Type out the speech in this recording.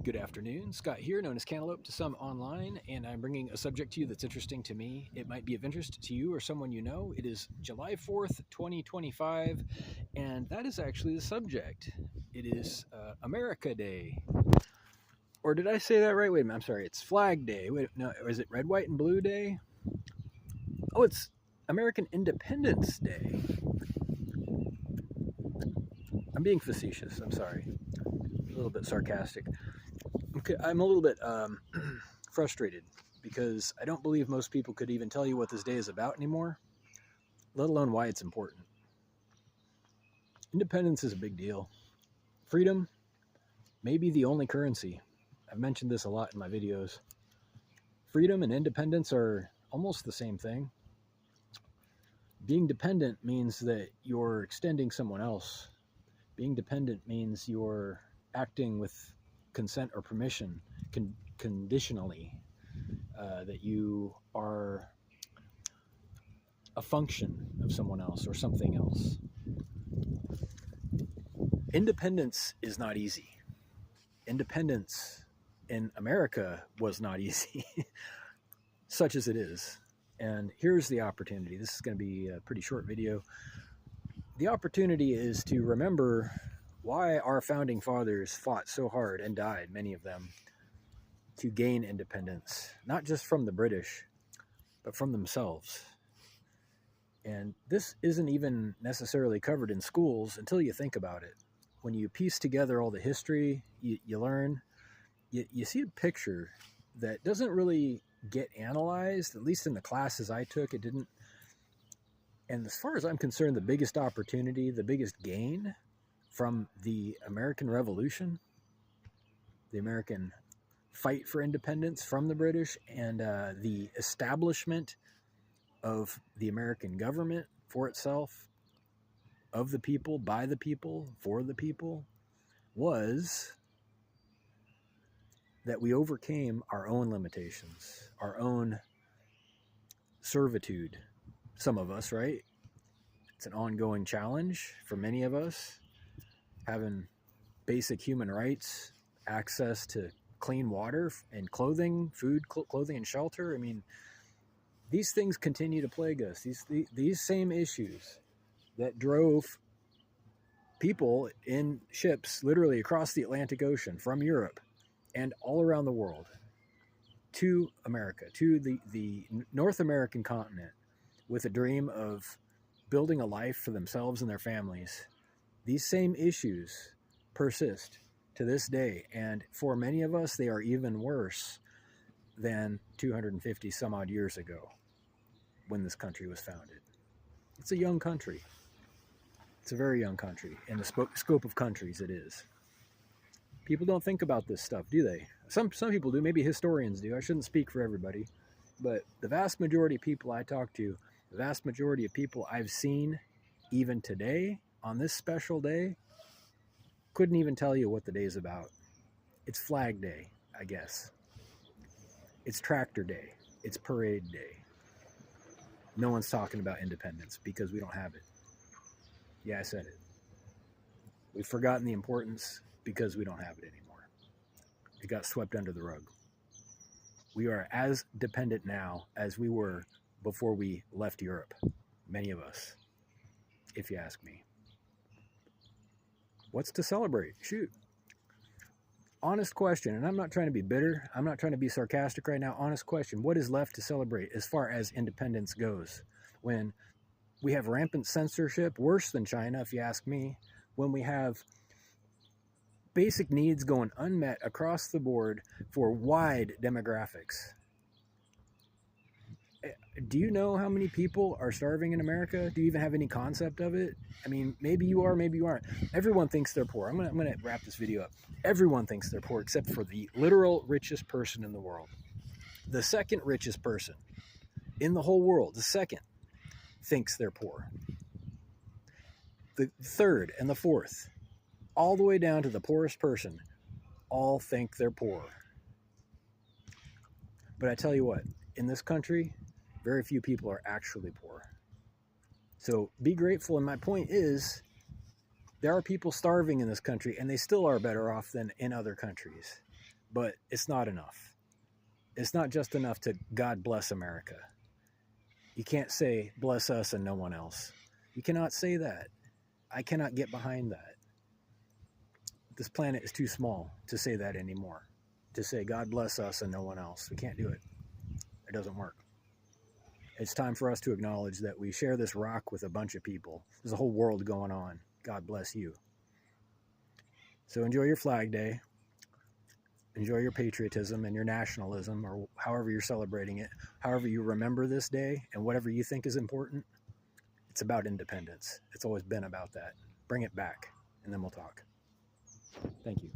Good afternoon, Scott here, known as Cantaloupe to some online, and I'm bringing a subject to you that's interesting to me. It might be of interest to you or someone you know. It is July 4th, 2025, and that is actually the subject. It is America Day. Or did I say that right? Wait a minute, I'm sorry, it's Flag Day. Wait, no, is it Red, White, and Blue Day? Oh, it's American Independence Day. I'm being facetious, I'm sorry. A little bit sarcastic. I'm a little bit frustrated because I don't believe most people could even tell you what this day is about anymore, let alone why it's important. Independence is a big deal. Freedom may be the only currency. I've mentioned this a lot in my videos. Freedom and independence are almost the same thing. Being dependent means that you're extending someone else. Being dependent means you're acting with consent or permission, conditionally, that you are a function of someone else or something else. Independence is not easy. Independence in America was not easy, such as it is. And here's the opportunity. This is going to be a pretty short video. The opportunity is to remember why our founding fathers fought so hard and died, many of them, to gain independence, not just from the British, but from themselves. And this isn't even necessarily covered in schools until you think about it. When you piece together all the history, you learn, you see a picture that doesn't really get analyzed, at least in the classes I took, it didn't. And as far as I'm concerned, the biggest opportunity, the biggest gain from the American Revolution, the American fight for independence from the British, and the establishment of the American government for itself, of the people, by the people, for the people, was that we overcame our own limitations, our own servitude. Some of us, right? It's an ongoing challenge for many of us, having basic human rights, access to clean water and clothing, food, clothing and shelter. I mean, these things continue to plague us. These same issues that drove people in ships literally across the Atlantic Ocean from Europe and all around the world to America, to the North American continent, with a dream of building a life for themselves and their families. These same issues persist to this day, and for many of us, they are even worse than 250 some odd years ago when this country was founded. It's a young country. It's a very young country. In the scope of countries, it is. People don't think about this stuff, do they? Some people do. Maybe historians do. I shouldn't speak for everybody. But the vast majority of people I talk to, the vast majority of people I've seen, even today, on this special day, couldn't even tell you what the day is about. It's Flag Day, I guess. It's Tractor Day. It's Parade Day. No one's talking about independence because we don't have it. Yeah, I said it. We've forgotten the importance because we don't have it anymore. It got swept under the rug. We are as dependent now as we were before we left Europe. Many of us, if you ask me. What's to celebrate? Shoot. Honest question, and I'm not trying to be bitter. I'm not trying to be sarcastic right now. Honest question. What is left to celebrate as far as independence goes? When we have rampant censorship, worse than China, if you ask me. When we have basic needs going unmet across the board for wide demographics. Do you know how many people are starving in America? Do you even have any concept of it? I mean, maybe you are, maybe you aren't. Everyone thinks they're poor. I'm gonna wrap this video up. Everyone thinks they're poor except for the literal richest person in the world. The second richest person in the whole world, the second, thinks they're poor. The third and the fourth, all the way down to the poorest person, all think they're poor. But I tell you what, in this country, very few people are actually poor. So be grateful. And my point is, there are people starving in this country, and they still are better off than in other countries. but it's not enough. It's not just enough to God bless America. You can't say bless us and no one else. You cannot say that. I cannot get behind that. This planet is too small to say that anymore. To say God bless us and no one else. We can't do it. It doesn't work. It's time for us to acknowledge that we share this rock with a bunch of people. There's a whole world going on. God bless you. So enjoy your Flag Day. Enjoy your patriotism and your nationalism, or however you're celebrating it, however you remember this day, and whatever you think is important. It's about independence. It's always been about that. Bring it back, and then we'll talk. Thank you.